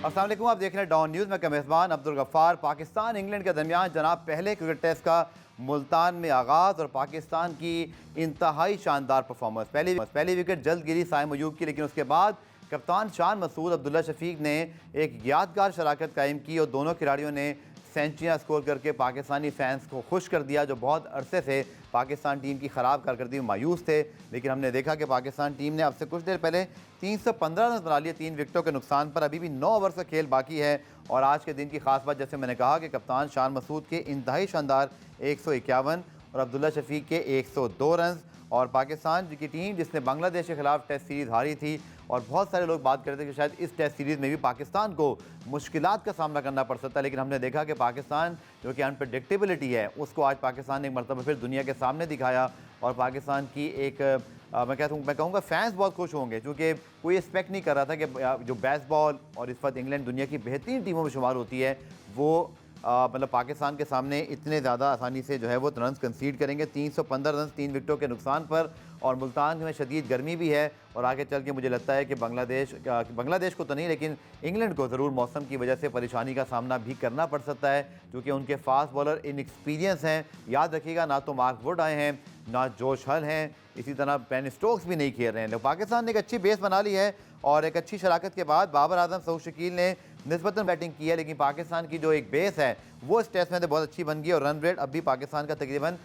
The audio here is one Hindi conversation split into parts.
अस्सलाम वालेकुम, आप देख रहे हैं डॉन न्यूज़ में मेज़बान अब्दुल गफ्फार। पाकिस्तान इंग्लैंड के दरमियान जनाब पहले क्रिकेट टेस्ट का मुल्तान में आगाज़ और पाकिस्तान की इंतहाई शानदार परफॉर्मेंस। पहली विकेट जल्द गिरी साइम अयूब की, लेकिन उसके बाद कप्तान शान मसूद अब्दुल्ला शफीक ने एक यादगार शराकत कायम की और दोनों खिलाड़ियों ने सेंचुरियाँ स्कोर करके पाकिस्तानी फैंस को खुश कर दिया, जो बहुत अरसे से पाकिस्तान टीम की ख़राब कारकर्दगी में मायूस थे। लेकिन हमने देखा कि पाकिस्तान टीम ने अब से कुछ देर पहले 315 रन बना लिए 3 विकेटों के नुकसान पर। अभी भी 9 ओवर का खेल बाकी है और आज के दिन की खास बात, जैसे मैंने कहा, कि कप्तान शान मसूद के इंतहाई शानदार 151 और अब्दुल्ला शफीक के 102 रन। और पाकिस्तान की टीम जिसने बांग्लादेश के खिलाफ टेस्ट सीरीज़ हारी थी, और बहुत सारे लोग बात कर रहे थे कि शायद इस टेस्ट सीरीज़ में भी पाकिस्तान को मुश्किलात का सामना करना पड़ सकता है, लेकिन हमने देखा कि पाकिस्तान जो कि अनप्रेडिक्टेबिलिटी है उसको आज पाकिस्तान ने एक मरतबा फिर दुनिया के सामने दिखाया। और पाकिस्तान की एक मैं कहूँगा फैंस बहुत खुश होंगे, क्योंकि कोई एक्सपेक्ट नहीं कर रहा था कि जो बेसबॉल और इस वक्त इंग्लैंड दुनिया की बेहतरीन टीमों में शुमार होती है, वो मतलब पाकिस्तान के सामने इतने ज़्यादा आसानी से जो है वो रन कंसीड करेंगे। 315 रन 3 विकेटों के नुकसान पर, और मुल्तान में शदीद गर्मी भी है। और आगे चल के मुझे लगता है कि बांग्लादेश को तो नहीं, लेकिन इंग्लैंड को ज़रूर मौसम की वजह से परेशानी का सामना भी करना पड़ सकता है, क्योंकि उनके फास्ट बॉलर इनएक्सपीरियंस हैं। याद रखिएगा, ना तो मार्क वुड आए हैं, ना जोश हल हैं, इसी तरह बेन स्टोक्स भी नहीं खेल रहे हैं। तो पाकिस्तान ने एक अच्छी बेस बना ली है और एक अच्छी शराकत के बाद बाबर आजम, सऊद शकील ने निस्बतन बैटिंग की है, लेकिन पाकिस्तान की जो एक बेस है वो इस टेस्ट में तो बहुत अच्छी बन गई। और रन रेट अब भी पाकिस्तान का तकरीबन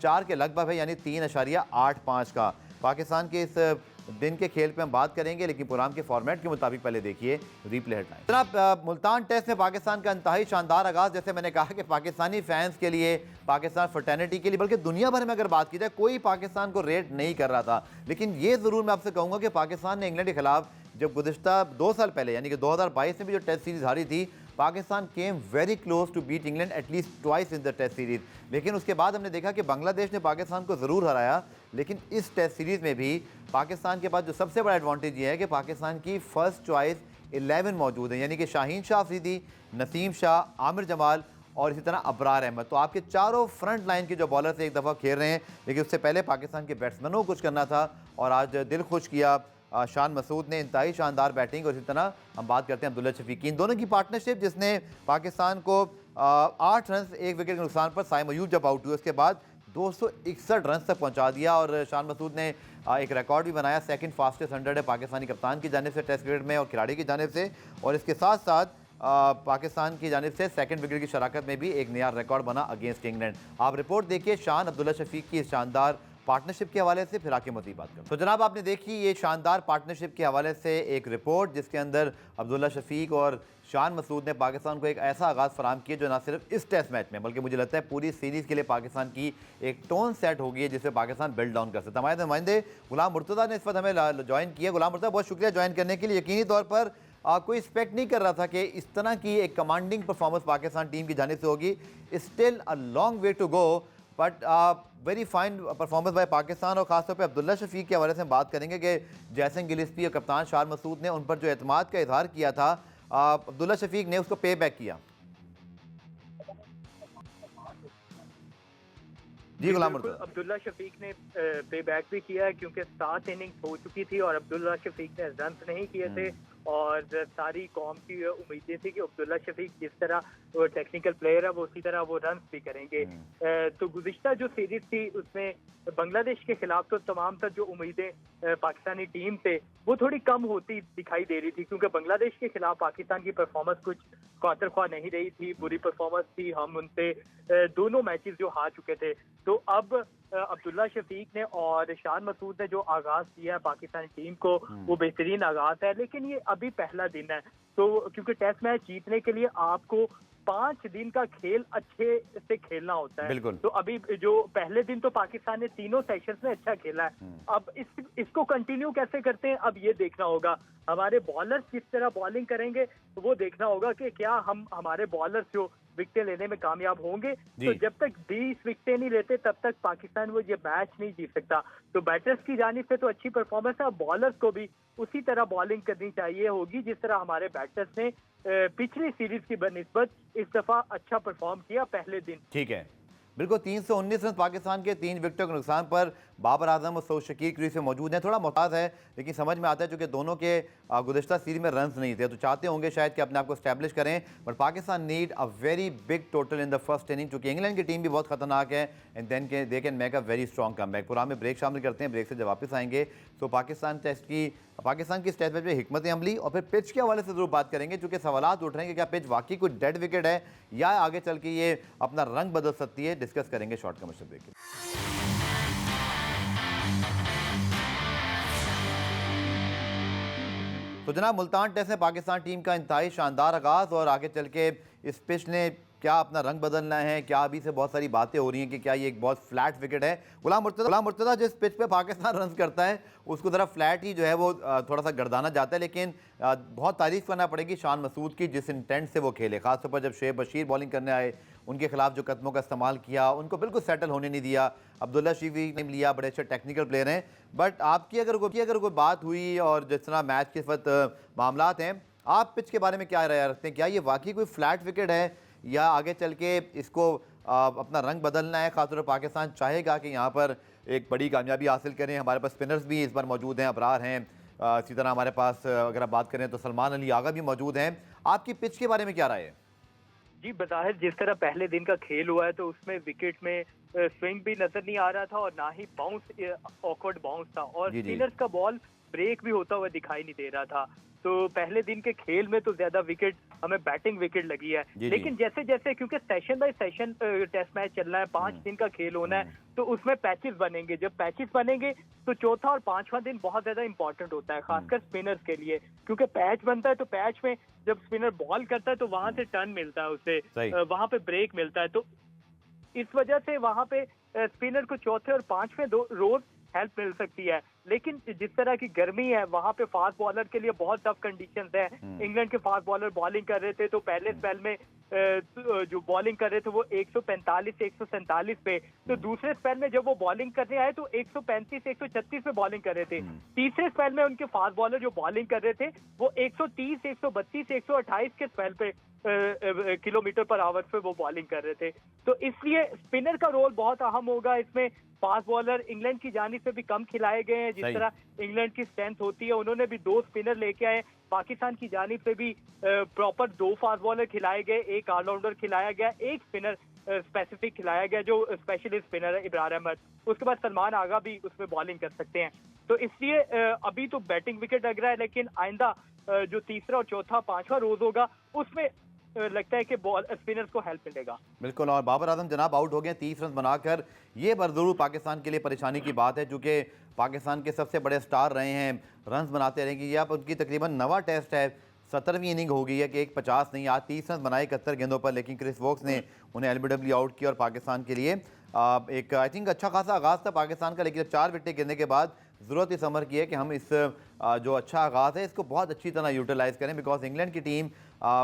4 के लगभग है, यानी 3.85 का। पाकिस्तान के इस दिन के खेल पे हम बात करेंगे, लेकिन प्रोग्राम के फॉर्मेट के मुताबिक पहले देखिए रीप्ले हेडलाइन। जनाब, मुल्तान टेस्ट में पाकिस्तान का इंतहाई शानदार आगाज़। जैसे मैंने कहा कि पाकिस्तानी फैंस के लिए, पाकिस्तान फ्रेटर्निटी के लिए, बल्कि दुनिया भर में अगर बात की जाए, कोई पाकिस्तान को रेट नहीं कर रहा था। लेकिन ये ज़रूर मैं आपसे कहूँगा कि पाकिस्तान ने इंग्लैंड के खिलाफ जब गुज़िश्ता 2 साल पहले यानी कि 2022 में भी जो टेस्ट सीरीज़ हारी थी, Pakistan came very close to beat England at least twice in the test series. लेकिन उसके बाद हमने देखा कि बांग्लादेश ने पाकिस्तान को ज़रूर हराया, लेकिन इस टेस्ट सीरीज़ में भी पाकिस्तान के पास जो सबसे बड़ा एडवांटेज ये है कि पाकिस्तान की फ़र्स्ट चॉइस 11 मौजूद है, यानी कि शाहीन शाह अफरीदी, नसीम शाह, आमिर जमाल और इसी तरह अबरार अहमद। तो आपके चारों फ्रंट लाइन के जो बॉलर्स एक दफ़ा खेल रहे हैं, लेकिन उससे पहले पाकिस्तान के बैट्समैनों को कुछ करना था, और आज दिल खुश किया शान मसूद ने। इंतहाई शानदार बैटिंग। और इसी तरह हम बात करते हैं अब्दुल्ला शफीक की, इन दोनों की पार्टनरशिप, जिसने पाकिस्तान को 8 रन 1 विकेट के नुकसान पर साइम अयूब जब आउट हुए उसके बाद 261 रन तक पहुंचा दिया। और शान मसूद ने एक रिकॉर्ड भी बनाया, सेकंड फास्टेस्ट 100 है पाकिस्तानी कप्तान की जानिब से टेस्ट क्रिकेट में और खिलाड़ी की जानिब से। और इसके साथ साथ पाकिस्तान की जानिब से सेकंड विकेट की शराकत में भी एक नया रिकॉर्ड बना अगेंस्ट इंग्लैंड। आप रिपोर्ट देखिए शान अब्दुल्ला शफीक की इस शानदार पार्टनरशिप के हवाले से, फिर आके मज़ीद बात करें। तो जनाब, आपने देखी ये शानदार पार्टनरशिप के हवाले से एक रिपोर्ट, जिसके अंदर अब्दुल्ला शफीक और शान मसूद ने पाकिस्तान को एक ऐसा आगाज़ फराम किया जो ना सिर्फ इस टेस्ट मैच में, बल्कि मुझे लगता है पूरी सीरीज़ के लिए पाकिस्तान की एक टोन सेट हो गई है, जिससे पाकिस्तान बिल्ड डाउन कर सकता है। हमारे नुमाइंदे गुलाम मुर्तज़ा ने इस वक्त हमें ज्वाइन किया। गुलाम मुर्तज़ा, बहुत शुक्रिया ज्वाइन करने के लिए। यकीनी तौर पर कोई एक्सपेक्ट नहीं कर रहा था कि इस तरह की एक कमांडिंग परफॉर्मेंस पाकिस्तान टीम की जानिब से होगी। Still a long way to go, but very fine performance by Pakistan. और ख़ासतौर पे अब्दुल्ला शफीक के हवाले से हम बात करेंगे कि जैसन गिलिस्पी और कप्तान शान मसूद ने उन पर जो एतमाद का इजहार किया था, अब्दुल्ला शफीक ने उसको पे बैक किया। जी गुलाम मुर्तज़ा। अब्दुल्ला शफीक ने पे बैक भी किया है, क्योंकि 7 इनिंग्स हो चुकी थी और अब्दुल्ला शफीक ने रन नहीं किए थे। और सारी कौम की उम्मीदें थी कि अब्दुल्ला शफीक जिस तरह वो टेक्निकल प्लेयर है, वो उसी तरह वो रन भी करेंगे। तो गुज़िश्ता जो सीरीज थी उसमें बांग्लादेश के खिलाफ तो तमाम तर जो उम्मीदें पाकिस्तानी टीम से वो थोड़ी कम होती दिखाई दे रही थी, क्योंकि बांग्लादेश के खिलाफ पाकिस्तान की परफॉर्मेंस कुछ ख्वातर ख्वाह नहीं रही थी, बुरी परफॉर्मेंस थी। हम उनसे दोनों मैचेस जो हार चुके थे। तो अब अब्दुल्ला शफीक ने और शान मसूद ने जो आगाज किया है पाकिस्तानी टीम को, वो बेहतरीन आगाज है। लेकिन ये अभी पहला दिन है, तो क्योंकि टेस्ट मैच जीतने के लिए आपको 5 दिन का खेल अच्छे से खेलना होता है। तो अभी जो पहले दिन तो पाकिस्तान ने तीनों सेशंस में अच्छा खेला है। अब इसको कंटिन्यू कैसे करते हैं, अब ये देखना होगा। हमारे बॉलर्स किस तरह बॉलिंग करेंगे वो देखना होगा कि क्या हमारे बॉलर्स जो विकेटें लेने में कामयाब होंगे। तो जब तक 20 विकेटें नहीं लेते तब तक पाकिस्तान वो ये मैच नहीं जीत सकता। तो बैटर्स की जानिब से तो अच्छी परफॉर्मेंस है, बॉलर्स को भी उसी तरह बॉलिंग करनी चाहिए होगी जिस तरह हमारे बैटर्स ने पिछली सीरीज की बनिस्बत इस दफा अच्छा परफॉर्म किया पहले दिन। ठीक है, बिल्कुल 319 रन पाकिस्तान के 3 विकेटों के नुकसान पर बाबर आजम और सऊद शकीर क्रीज में मौजूद हैं। थोड़ा मोहताज है लेकिन समझ में आता है चूंकि दोनों के गुज़िश्ता सीरीज में रन्स नहीं थे तो चाहते होंगे शायद कि अपने आप को स्टैब्लिश करें, but Pakistan need a very big total in the first inning क्योंकि इंग्लैंड की टीम भी बहुत खतरनाक है and then they can make a very strong comeback. Programme में ब्रेक शामिल करते हैं, ब्रेक से जब वापस आएंगे तो पाकिस्तान की इस टेस्ट मैच में हिकमत अमली और फिर पिच के हवाले से जरूर बात करेंगे क्योंकि सवालात उठ रहे हैं कि क्या पिच वाकई कोई डेड विकेट है या आगे चल के ये अपना रंग बदल सकती है। डिस्कस करेंगे शॉर्ट कमर्शियल ब्रेक के। तो जनाब मुल्तान टेस्ट में पाकिस्तान टीम का इंतहाई शानदार आगाज़ और आगे चल के इस पिच ने क्या अपना रंग बदलना है, क्या अभी से बहुत सारी बातें हो रही हैं कि क्या ये एक बहुत फ्लैट विकेट है। गुलाम मुर्तज़ा जिस पिच पे पाकिस्तान रन करता है उसको ज़रा फ्लैट ही जो है वो थोड़ा सा गर्दाना जाता है, लेकिन बहुत तारीफ़ करना पड़ेगी शान मसूद की जिस इंटेंट से वो खेले, खासतौर पर जब शुएब बशीर बॉलिंग करने आए उनके खिलाफ जो कदमों का इस्तेमाल किया, उनको बिल्कुल सेटल होने नहीं दिया। अब्दुल्ला शीवी ने लिया, बड़े अच्छे टेक्निकल प्लेयर हैं, बट आपकी अगर कोई बात हुई और जिस तरह मैच के वक्त मामलात हैं, आप पिच के बारे में क्या राय रखते हैं? क्या ये वाकई कोई फ्लैट विकेट है या आगे चल के इसको अपना रंग बदलना है? खासतौर पर पाकिस्तान चाहेगा कि यहाँ पर एक बड़ी कामयाबी हासिल करें। हमारे पास स्पिनर्स भी इस बार मौजूद हैं, अबरार हैं, इसी तरह हमारे पास अगर आप बात करें तो सलमान अली आगा भी मौजूद हैं। आपकी पिच के बारे में क्या राय है? जी, बज़ाहिर जिस तरह पहले दिन का खेल हुआ है तो उसमें विकेट में स्विंग भी नजर नहीं आ रहा था और ना ही बाउंस, ऑकवर्ड बाउंस था और स्पिनर्स का बॉल ब्रेक भी होता हुआ दिखाई नहीं दे रहा था। तो पहले दिन के खेल में तो ज्यादा विकेट हमें बैटिंग विकेट लगी है, लेकिन जैसे जैसे क्योंकि session by session test match चल रहा है, 5 दिन का खेल होना है तो उसमें पैचेस बनेंगे। जब पैचेस बनेंगे तो चौथा और पांचवा दिन बहुत ज्यादा इंपॉर्टेंट होता है खासकर स्पिनर्स के लिए, क्योंकि पैच बनता है तो पैच में जब स्पिनर बॉल करता है तो वहां से टर्न मिलता है उसे, वहां पे ब्रेक मिलता है, तो इस वजह से वहां पे स्पिनर को चौथे और पांचवें रोज हेल्प मिल सकती है। लेकिन जिस तरह की गर्मी है वहां पे फास्ट बॉलर के लिए बहुत टफ कंडीशंस है। इंग्लैंड के फास्ट बॉलर बॉलिंग कर रहे थे तो पहले स्पेल में जो बॉलिंग कर रहे थे वो 145 से 147 पे, तो दूसरे स्पेल में जब वो बॉलिंग करने आए तो 135 136 पे बॉलिंग कर रहे थे। तीसरे स्पेल में उनके फास्ट बॉलर जो बॉलिंग कर रहे थे वो 130 132 128 के स्पेल पे किलोमीटर पर आवर पे वो बॉलिंग कर रहे थे। तो इसलिए स्पिनर का रोल बहुत अहम होगा इसमें। फास्ट बॉलर इंग्लैंड की जानिब से भी कम खिलाए गए हैं, जिस तरह इंग्लैंड की स्ट्रेंथ होती है उन्होंने भी 2 स्पिनर लेके आए। पाकिस्तान की जानिब से भी प्रॉपर 2 फास्ट बॉलर खिलाए गए, 1 ऑलराउंडर खिलाया गया, 1 स्पिनर स्पेसिफिक खिलाया गया जो स्पेशलिस्ट स्पिनर है इब्रार अहमद। उसके बाद सलमान आगा भी उसमें बॉलिंग कर सकते हैं। तो इसलिए अभी तो बैटिंग विकेट लग रहा है, लेकिन आइंदा जो तीसरा और चौथा पांचवा रोज होगा उसमें लगता है कि स्पिनर्स को हेल्प मिलेगा। बिल्कुल, और बाबर आजम जनाब आउट हो गए 30 रन बनाकर। ये जरूर पाकिस्तान के लिए परेशानी की बात है क्योंकि पाकिस्तान के सबसे बड़े स्टार रहे हैं, रन बनाते रहेंगे। ये अब उनकी तकरीबन 9वां टेस्ट है, 17वीं इनिंग हो गई है कि एक 50 नहीं, आज 30 रन बनाए 71 गेंदों पर, लेकिन क्रिस वोक्स ने उन्हें एलबीडब्ल्यू आउट किया और पाकिस्तान के लिए एक आई थिंक अच्छा खासा आगाज़ था पाकिस्तान का, लेकिन 4 विकेट गिरने के बाद ज़रूरत इस अमर की है कि हम इस जो अच्छा आगाज़ है इसको बहुत अच्छी तरह यूटिलाइज़ करें, बिकॉज इंग्लैंड की टीम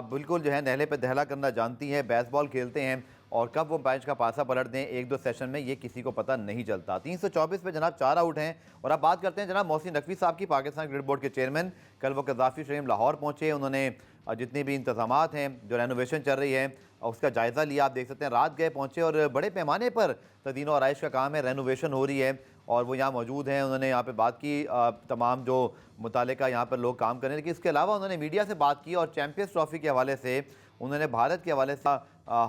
बिल्कुल जो है नहले पे दहला करना जानती है, बेसबॉल खेलते हैं और कब वो मैच का पासा पलट दें 1-2 सेशन में ये किसी को पता नहीं चलता। 324 पे जनाब 4 आउट हैं। और अब बात करते हैं जनाब मोहसिन नकवी साहब की, पाकिस्तान क्रिकेट बोर्ड के चेयरमैन। कल वो कज़ाफ़ी स्टेडियम लाहौर पहुँचे, उन्होंने जितनी भी इंतजामात हैं, जो रेनोवेशन चल रही है उसका जायज़ा लिया। आप देख सकते हैं रात गए पहुँचे और बड़े पैमाने पर तदीन और आराइश का काम है, रेनोवेशन हो रही है और वो यहाँ मौजूद हैं। उन्होंने यहाँ पे बात की तमाम जो मुतालिका यहाँ पर लोग काम करें, लेकिन इसके अलावा उन्होंने मीडिया से बात की और चैम्पियंस ट्रॉफी के हवाले से उन्होंने भारत के हवाले से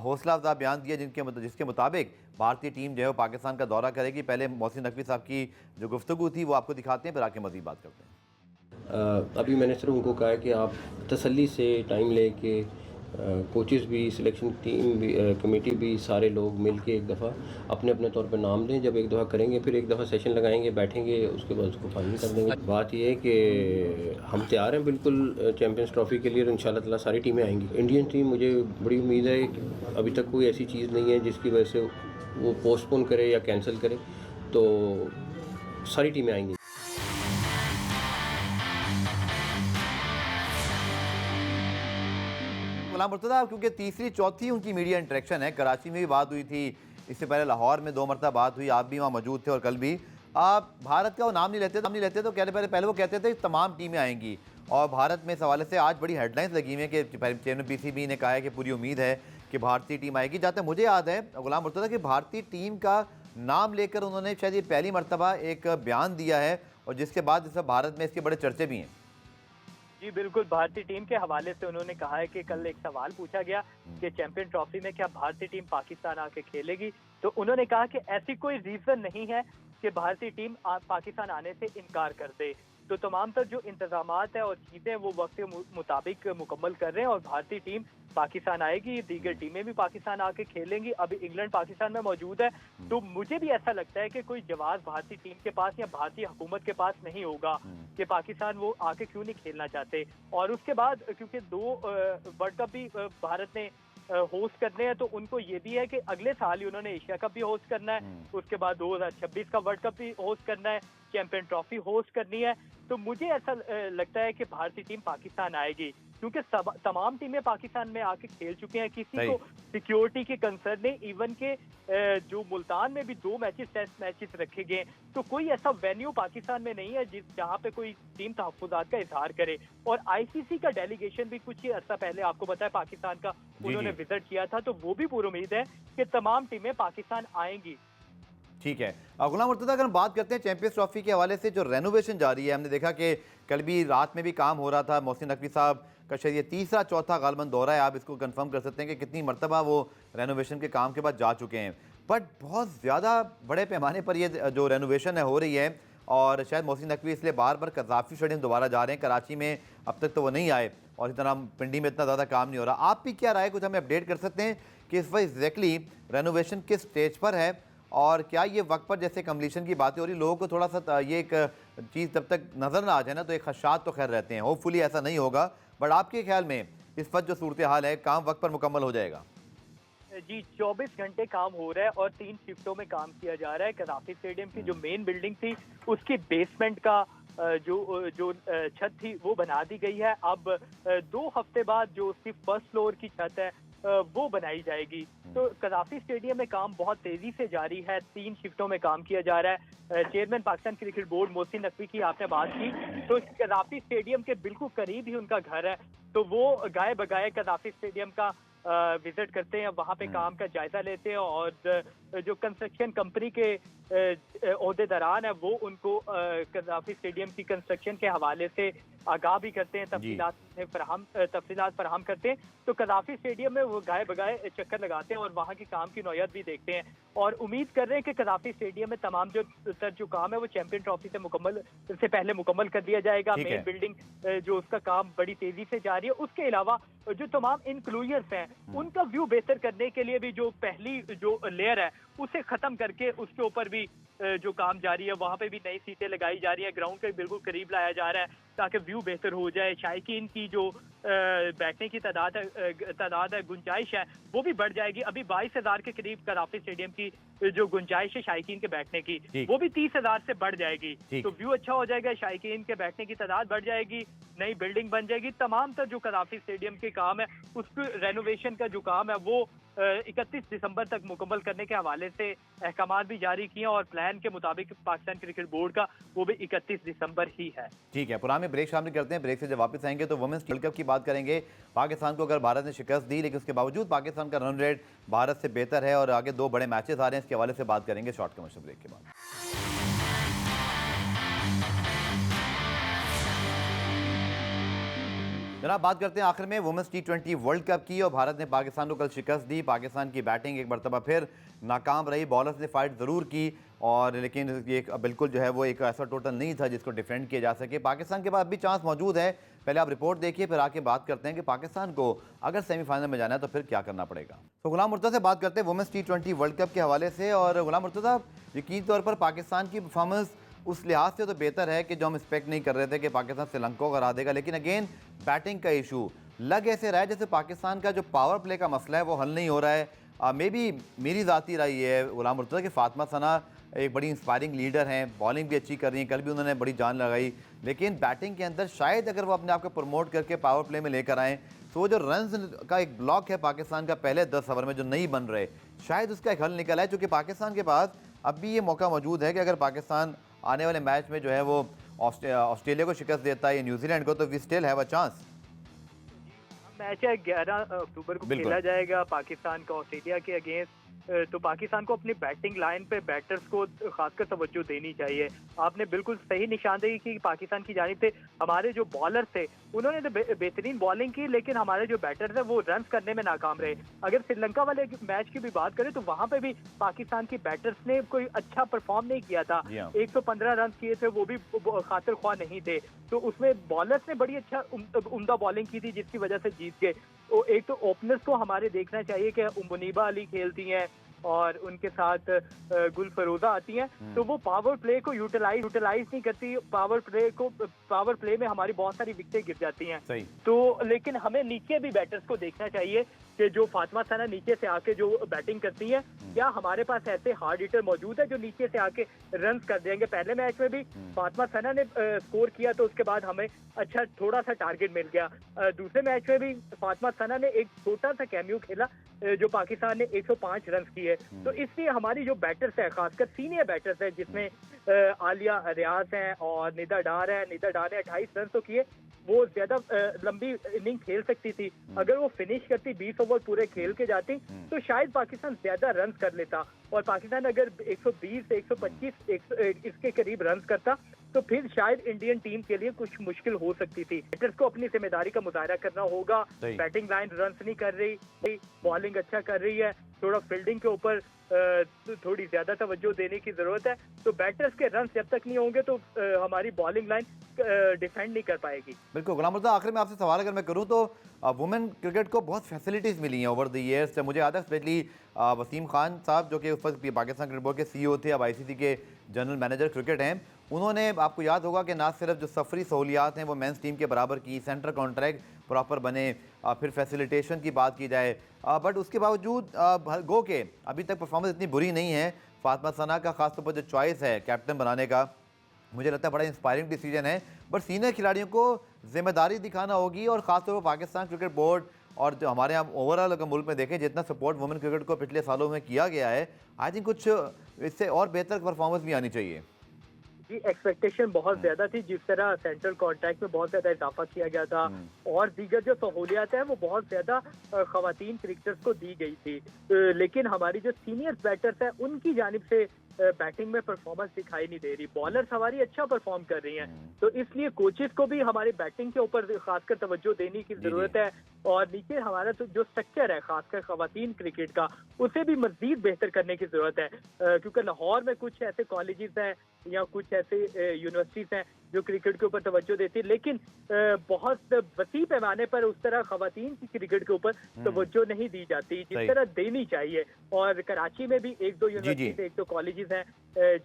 हौसला अफजा बयान दिया जिसके मुताबिक भारतीय टीम जो है पाकिस्तान का दौरा करेगी। पहले मोहसिन नकवी साहब की जो गुफ्तगू थी वो आपको दिखाते हैं, फिर आके मज़ीद बात करते हैं। अभी मैंने सिर्फ उनको कहा है कि आप तसल्ली से टाइम लेके कोचेज़ भी, सिलेक्शन टीम भी, कमेटी भी, सारे लोग मिल के एक दफ़ा अपने अपने तौर पर नाम दें। जब एक दफ़ा करेंगे फिर एक दफ़ा सेशन लगाएंगे, बैठेंगे, उसके बाद उसको फाइनल कर देंगे। बात यह है कि हम तैयार हैं बिल्कुल चैम्पियंस ट्रॉफ़ी के लिए और इंशाल्लाह ताला सारी टीमें आएंगी। इंडियन टीम, मुझे बड़ी उम्मीद है कि अभी तक कोई ऐसी चीज़ नहीं है जिसकी वजह से वो पोस्टपोन करे या कैंसिल करे, तो सारी टीमें आएंगी। गुलाम मुर्तज़ा, क्योंकि तीसरी चौथी उनकी मीडिया इंटरेक्शन है, कराची में भी बात हुई थी, इससे पहले लाहौर में 2 मरतबा बात हुई, आप भी वहाँ मौजूद थे और कल भी। आप भारत का वो नाम नहीं लेते तो पहले वो कहते थे तमाम टीमें आएंगी और भारत में इस हवाले से आज बड़ी हेडलाइंस लगी हुई है कि चेयरमैन पीसीबी ने कहा है कि पूरी उम्मीद है कि भारतीय टीम आएगी। जहाँ तक मुझे याद है गुलाम मुर्तज़ा कि भारतीय टीम का नाम लेकर उन्होंने शायद ये पहली मर्तबा एक बयान दिया है और जिसके बाद इस भारत में इसके बड़े चर्चे भी हैं। जी बिल्कुल, भारतीय टीम के हवाले से उन्होंने कहा है कि कल एक सवाल पूछा गया कि चैंपियन ट्रॉफी में क्या भारतीय टीम पाकिस्तान आके खेलेगी, तो उन्होंने कहा कि ऐसी कोई रीजन नहीं है कि भारतीय टीम पाकिस्तान आने से इनकार कर दे। तो तमाम तर जो इंतजामात है और चीज़ें वो वक्त के मुताबिक मुकम्मल कर रहे हैं और भारतीय टीम पाकिस्तान आएगी, दीगर टीमें भी पाकिस्तान आके खेलेंगी। अभी इंग्लैंड पाकिस्तान में मौजूद है, तो मुझे भी ऐसा लगता है कि कोई जवाब भारतीय टीम के पास या भारतीय हुकूमत के पास नहीं होगा कि पाकिस्तान वो आके क्यों नहीं खेलना चाहते। और उसके बाद क्योंकि 2 वर्ल्ड कप भी भारत ने होस्ट करने हैं, तो उनको ये भी है कि अगले साल ही उन्होंने एशिया कप भी होस्ट करना है, उसके बाद 2026 का वर्ल्ड कप भी होस्ट करना है, चैंपियन ट्रॉफी होस्ट करनी है। तो मुझे ऐसा लगता है कि भारतीय टीम पाकिस्तान आएगी क्योंकि तमाम टीमें पाकिस्तान में आके खेल चुके हैं, किसी को सिक्योरिटी के कंसर्न नहीं। इवन के जो मुल्तान में भी 2 मैचेस टेस्ट मैचेस रखे गए, तो कोई ऐसा वेन्यू पाकिस्तान में नहीं है जहां पे कोई टीम तहफ्फुज़ात का इजहार करे। और आईसीसी का डेलीगेशन भी कुछ ही अर्सा पहले आपको पता है पाकिस्तान का उन्होंने विजिट किया था, तो वो भी पूरी उम्मीद है कि तमाम टीमें पाकिस्तान आएंगी। ठीक है। गुलाम मुर्तज़ा, अगर हम बात करते हैं चैंपियंस ट्रॉफी के हवाले से जो रेनोवेशन जारी है, हमने देखा कि कल भी रात में भी काम हो रहा था। मोहसिन नकवी साहब का शायद ये तीसरा चौथा गालबन दौरा है, आप इसको कंफर्म कर सकते हैं कि कितनी मरतबा वो रेनोवेशन के काम के बाद जा चुके हैं। बट बहुत ज़्यादा बड़े पैमाने पर ये जो रेनोवेशन है हो रही है और शायद मोहसिन नकवी इसलिए बार बार कज़ाफ़ी स्टेडियम दोबारा जा रहे हैं। कराची में अब तक तो वो नहीं आए और इस तरह पिंडी में इतना ज़्यादा काम नहीं हो रहा। आप भी क्या राय, कुछ हमें अपडेट कर सकते हैं कि इस वक्त एग्जैक्टली रेनोवेशन किस स्टेज पर है और क्या ये वक्त पर जैसे कम्पलीशन की बातें हो रही, लोगों को थोड़ा सा ये एक चीज़ जब तक नज़र ना आ जाए ना तो एक खदशात तो खैर रहते हैं, होपफुली ऐसा नहीं होगा। बट आपके ख्याल में इस वक्त जो सूरत हाल है, काम वक्त पर मुकम्मल हो जाएगा? जी 24 घंटे काम हो रहा है और 3 शिफ्टों में काम किया जा रहा है। कज़ाफ़ी स्टेडियम की जो मेन बिल्डिंग थी उसकी बेसमेंट का जो छत थी वो बना दी गई है। अब 2 हफ्ते बाद जो उसकी फर्स्ट फ्लोर की छत है वो बनाई जाएगी। तो कज़ाफ़ी स्टेडियम में काम बहुत तेजी से जारी है, 3 शिफ्टों में काम किया जा रहा है। Chairman Pakistan cricket board Mohsin Naqvi की आपने बात की, तो कज़ाफ़ी स्टेडियम के बिल्कुल करीब ही उनका घर है, तो वो गाए बगाए कज़ाफ़ी स्टेडियम का विजिट करते हैं, वहाँ पे काम का जायजा लेते हैं और जो कंस्ट्रक्शन कंपनी के ओहदेदारान है वो उनको कज़ाफ़ी स्टेडियम की कंस्ट्रक्शन के हवाले से आगाह भी करते हैं, तफसीलात फराहम करते हैं। तो कज़ाफ़ी स्टेडियम में वो गाए बगाए चक्कर लगाते हैं और वहाँ के काम की नौयत भी देखते हैं और उम्मीद कर रहे हैं कि कज़ाफ़ी स्टेडियम में तमाम जो काम है वो चैंपियन ट्रॉफी से पहले मुकम्मल कर दिया जाएगा। मेन बिल्डिंग जो उसका काम बड़ी तेजी से जारी है, उसके अलावा जो तमाम इंक्लूजर्स हैं उनका व्यू बेहतर करने के लिए भी जो पहली जो लेयर है उसे खत्म करके उसके ऊपर भी जो काम जारी है, वहाँ पे भी नई सीटें लगाई जा रही है, ग्राउंड के बिल्कुल करीब लाया जा रहा है ताकि व्यू बेहतर हो जाए। शायकीन की जो बैठने की तादाद है, गुंजाइश है, वो भी बढ़ जाएगी। अभी 22,000 के करीब कज़ाफ़ी स्टेडियम की जो गुंजाइश है शायकीन के बैठने की, वो भी 30,000 से बढ़ जाएगी। तो व्यू अच्छा हो जाएगा, शायकीन के बैठने की तादाद बढ़ जाएगी, नई बिल्डिंग बन जाएगी। तमाम तर जो कज़ाफ़ी स्टेडियम के काम है उसके रेनोवेशन का जो काम है वो 31 दिसंबर तक मुकम्मल करने के हवाले से अहकामात भी जारी किए और प्लान के मुताबिक पाकिस्तान क्रिकेट बोर्ड का वो भी 31 दिसंबर ही है। ठीक है, पुराने ब्रेक शामिल करते हैं। ब्रेक से जब वापस आएंगे तो वुमेन्स वर्ल्ड कप की बात करेंगे। पाकिस्तान को अगर भारत ने शिकस्त दी लेकिन उसके बावजूद पाकिस्तान का रन रेट भारत से बेहतर है और आगे 2 बड़े मैचेस आ रहे हैं, इसके हवाले से बात करेंगे शॉर्ट कमर्शियल ब्रेक के बाद। जनाब, बात करते हैं आखिर में वुमेन्स T20 वर्ल्ड कप की और भारत ने पाकिस्तान को कल शिकस्त दी। पाकिस्तान की बैटिंग एक मरतबा फिर नाकाम रही, बॉलर्स ने फाइट ज़रूर की और लेकिन ये बिल्कुल जो है वो एक ऐसा टोटल नहीं था जिसको डिफेंड किया जा सके। पाकिस्तान के पास भी चांस मौजूद है, पहले आप रिपोर्ट देखिए फिर आके बात करते हैं कि पाकिस्तान को अगर सेमीफाइनल में जाना है तो फिर क्या करना पड़ेगा। तो गुलाम मुर्तज़ा से बात करते हैं वुमेन्स T20 वर्ल्ड कप के हवाले से। और गुलाम मुर्तज़ा, यकीनी तौर पर पाकिस्तान की परफॉर्मेंस उस लिहाज से तो बेहतर है कि जो हम एक्सपेक्ट नहीं कर रहे थे कि पाकिस्तान श्रीलंका को हरा देगा, लेकिन अगेन बैटिंग का इशू लग ऐसे रहा है जैसे पाकिस्तान का जो पावर प्ले का मसला है वो हल नहीं हो रहा है। मे बी मेरी ज़ाती राय है गुलाम मुर्तज़ा कि फातिमा सना एक बड़ी इंस्पायरिंग लीडर हैं, बॉलिंग भी अच्छी कर रही हैं, कल भी उन्होंने बड़ी जान लगाई, लेकिन बैटिंग के अंदर शायद अगर वो अपने आप को प्रमोट करके पावर प्ले में लेकर आएँ तो वो जो रन का एक ब्लॉक है पाकिस्तान का पहले 10 ओवर में जो नहीं बन रहे, शायद उसका एक हल निकला है। चूँकि पाकिस्तान के पास अब भी ये मौका मौजूद है कि अगर पाकिस्तान आने वाले मैच में जो है वो ऑस्ट्रेलिया को शिकस्त देता है या न्यूजीलैंड को, तो we still have a chance. Match है 11 अक्टूबर को बिल्कुल। खेला जाएगा पाकिस्तान का ऑस्ट्रेलिया के अगेंस्ट। तो पाकिस्तान को अपनी बैटिंग लाइन पे बैटर्स को खासकर तवज्जो देनी चाहिए। आपने बिल्कुल सही निशानदेही की पाकिस्तान की जानिब से। हमारे जो बॉलर थे उन्होंने तो बेहतरीन बॉलिंग की, लेकिन हमारे जो बैटर्स हैं वो रन करने में नाकाम रहे। अगर श्रीलंका वाले मैच की भी बात करें तो वहां पे भी पाकिस्तान की बैटर्स ने कोई अच्छा परफॉर्म नहीं किया था। जी हाँ। 115 रन किए थे, वो भी खातिर ख्वाह नहीं थे। तो उसमें बॉलर्स ने बड़ी अच्छा उम्दा बॉलिंग की थी जिसकी वजह से जीत गए। एक तो ओपनर्स को हमारे देखना चाहिए कि मुनीबा अली खेलती हैं और उनके साथ गुल फरोजा आती हैं, तो वो पावर प्ले को यूटिलाइज नहीं करती। पावर प्ले में हमारी बहुत सारी विकेटें गिर जाती हैं। सही। तो लेकिन हमें नीचे भी बैटर्स को देखना चाहिए कि जो फातिमा सना नीचे से आके जो बैटिंग करती है, क्या हमारे पास ऐसे हार्ड हिटर मौजूद है जो नीचे से आके रन कर देंगे। पहले मैच में भी फातिमा सना ने स्कोर किया तो उसके बाद हमें अच्छा थोड़ा सा टारगेट मिल गया। दूसरे मैच में भी फातिमा सना ने एक छोटा सा कैमियो खेला जो पाकिस्तान ने 105 रन किए। तो इसलिए हमारी जो बैटर्स है, खासकर सीनियर बैटर्स है जिसमें आलिया रियाज हैं और निदा डार है। निदा डार ने 28 रन तो किए, वो ज्यादा लंबी इनिंग खेल सकती थी। अगर वो फिनिश करती 20 ओवर पूरे खेल के जाती तो शायद पाकिस्तान ज्यादा रन कर लेता, और पाकिस्तान अगर 120 से 125 इसके करीब रन करता तो फिर शायद इंडियन टीम के लिए कुछ मुश्किल हो सकती थी। बैटर्स को अपनी जिम्मेदारी का मुजाहरा करना होगा। बैटिंग लाइन रन नहीं कर रही, बॉलिंग अच्छा कर रही है, थोड़ा फील्डिंग के ऊपर थोड़ी ज्यादा तवज्जो देने की जरूरत है। तो बैटर्स के रन जब तक नहीं होंगे तो हमारी बॉलिंग लाइन डिफेंड नहीं कर पाएगी। बिल्कुल। गुलाम मुर्तज़ा, आखिर में आपसे सवाल अगर मैं करूं तो वुमेन क्रिकेट को बहुत फैसिलिटीज़ मिली हैं ओवर द ईयर्स। मुझे याद है स्पेशली वसीम खान साहब जो कि उस वक्त पाकिस्तान क्रिकेट बोर्ड के CEO थे, अब ICC के जनरल मैनेजर क्रिकेट हैं। उन्होंने, आपको याद होगा कि ना सिर्फ जो सफरी सहूलियात हैं वो मेंस टीम के बराबर की, सेंटर कॉन्ट्रैक्ट प्रॉपर बने, फिर फैसिलिटेशन की बात की जाए, बट उसके बावजूद गो के अभी तक परफॉर्मेंस इतनी बुरी नहीं है। फातिमा सना का खासतौर पर जो चॉइस है कैप्टन बनाने का, मुझे लगता है बड़ा इंस्पायरिंग डिसीजन है। बट सीनियर खिलाड़ियों को जिम्मेदारी दिखाना होगी, और ख़ासतौर पर पाकिस्तान क्रिकेट बोर्ड और जो हमारे यहाँ ओवरऑल अगर मुल्क में देखें जितना सपोर्ट वुमेन क्रिकेट को पिछले सालों में किया गया है, आई थिंक कुछ इससे और बेहतर परफॉर्मेंस भी आनी चाहिए। जी, एक्सपेक्टेशन बहुत ज्यादा थी। जिस तरह सेंट्रल कॉन्ट्रैक्ट में बहुत ज्यादा इजाफा किया गया था और दीगर जो सहूलियात है वो बहुत ज्यादा खवातीन क्रिकेटर्स को दी गई थी, लेकिन हमारी जो सीनियर बैटर्स है उनकी जानिब से बैटिंग में परफॉर्मेंस दिखाई नहीं दे रही। बॉलर्स हमारी अच्छा परफॉर्म कर रही हैं, तो इसलिए कोचेस को भी हमारी बैटिंग के ऊपर खासकर तवज्जो देने की जरूरत है। और नीचे हमारा तो जो स्ट्रक्चर है खासकर खवातीन क्रिकेट का, उसे भी मजीद बेहतर करने की जरूरत है, क्योंकि लाहौर में कुछ ऐसे कॉलेजेस हैं या कुछ ऐसे यूनिवर्सिटीज हैं जो क्रिकेट के ऊपर तवज्जो देती है, लेकिन बहुत वसी पैमाने पर उस तरह खवातीन की क्रिकेट के ऊपर तवज्जो नहीं दी जाती जिस तरह देनी चाहिए। और कराची में भी 1-2 यूनिवर्सिटीज, 1-2 कॉलेजेस हैं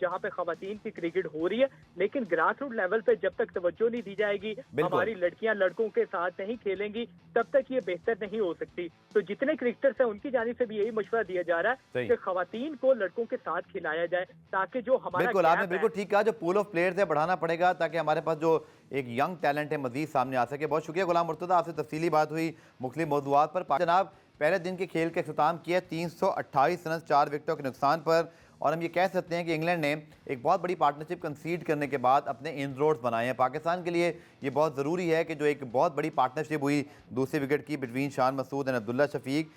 जहाँ पे खवातीन की क्रिकेट हो रही है, लेकिन ग्रास रूट लेवल पे जब तक तवज्जो नहीं दी जाएगी, हमारी लड़कियां लड़कों के साथ नहीं खेलेंगी, तब तक ये बेहतर नहीं हो सकती। तो जितने क्रिकेटर्स हैं उनकी जानिब से भी यही मशवरा दिया जा रहा है कि खवातीन को लड़कों के साथ खिलाया जाए, ताकि जो हमारा बिल्कुल, आपने बिल्कुल ठीक कहा, जो पूल ऑफ प्लेयर्स है बढ़ाना पड़ेगा ताकि हमारे पास जो एक यंग टैलेंट है मजीद सामने आ सके। बहुत शुक्रिया गुलाम मुर्तज़ा, आपसे तफसीली बात हुई मुख्तलिफ मौज़ूआत पर। जनाब, पहले दिन के खेल का इख्तिताम किया 328 रन 4 विकेटों के नुकसान पर, और हम ये कह सकते हैं कि इंग्लैंड ने एक बहुत बड़ी पार्टनरशिप कंसीड करने के बाद अपने इनरोड्स बनाए हैं। पाकिस्तान के लिए ये बहुत ज़रूरी है कि जो एक बहुत बड़ी पार्टनरशिप हुई दूसरे विकेट की बिटवीन शान मसूद एंड अब्दुल्ला शफीक,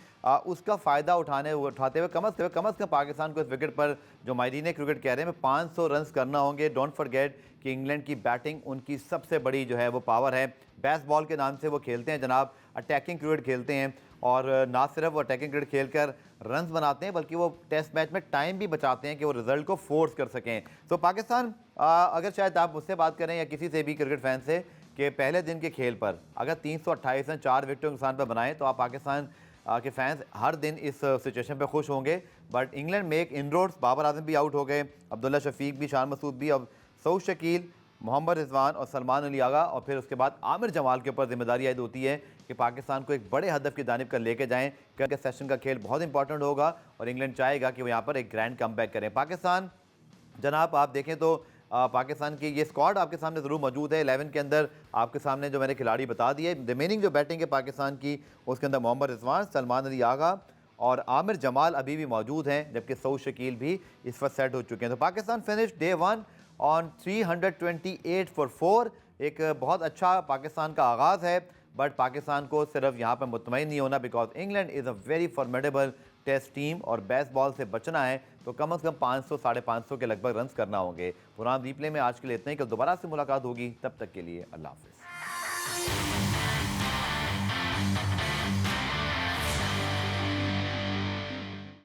उसका फ़ायदा उठाते हुए कम अज़ कम पाकिस्तान को इस विकेट पर जो माहिरीन क्रिकेट कह रहे हैं 500 रन करना होंगे। डोंट फॉरगेट कि इंग्लैंड की बैटिंग उनकी सबसे बड़ी जो है वो पावर है। बेस्ट बॉल के नाम से वो खेलते हैं जनाब, अटैकिंग क्रिकेट खेलते हैं, और ना सिर्फ वो अटैकिंग क्रिकेट खेलकर रन्स बनाते हैं बल्कि वो टेस्ट मैच में टाइम भी बचाते हैं कि वो रिजल्ट को फोर्स कर सकें। तो पाकिस्तान, अगर शायद आप मुझसे बात करें या किसी से भी क्रिकेट फैन से कि पहले दिन के खेल पर अगर 328 रन 4 विकेटों के नुकसान पर बनाएं तो आप पाकिस्तान के फैंस हर दिन इस सिचुएशन पे खुश होंगे। बट इंग्लैंड में एक इनरोड्स, बाबर आजम भी आउट हो गए, अब्दुल्ला शफीक भी, शान मसूद भी, अब सऊद शकील, मोहम्मद रिजवान और सलमान अली आगा, और फिर उसके बाद आमिर जमाल के ऊपर जिम्मेदारी आयद होती है कि पाकिस्तान को एक बड़े हदफ की जानिब कर लेके जाएं। कल के सेशन का खेल बहुत इंपॉर्टेंट होगा और इंग्लैंड चाहेगा कि वो यहाँ पर एक ग्रैंड कमबैक करें। पाकिस्तान जनाब, आप देखें तो पाकिस्तान की ये स्क्वाड आपके सामने ज़रूर मौजूद है। 11 के अंदर आपके सामने जो मैंने खिलाड़ी बता दिए, रिमेनिंग जो बैटिंग है पाकिस्तान की, उसके अंदर मोहम्मद रिजवान, सलमान अली आगा और आमिर जमाल अभी भी मौजूद हैं, जबकि सऊद शकील भी इस वक्त सेट हो चुके हैं। तो Pakistan finish day 1 on 328 for 4। एक बहुत अच्छा पाकिस्तान का आगाज़ है। बट पाकिस्तान को सिर्फ यहाँ पर मुतमईन नहीं होना, because England is a very formidable test team और बेस्ट बॉल से बचना है तो कम से कम 500 550 के लगभग रन करना होंगे। प्रोग्राम रीप्ले में आज के लिए इतना ही, कल दोबारा से मुलाकात होगी, तब तक के लिए अल्लाह हाफिज़।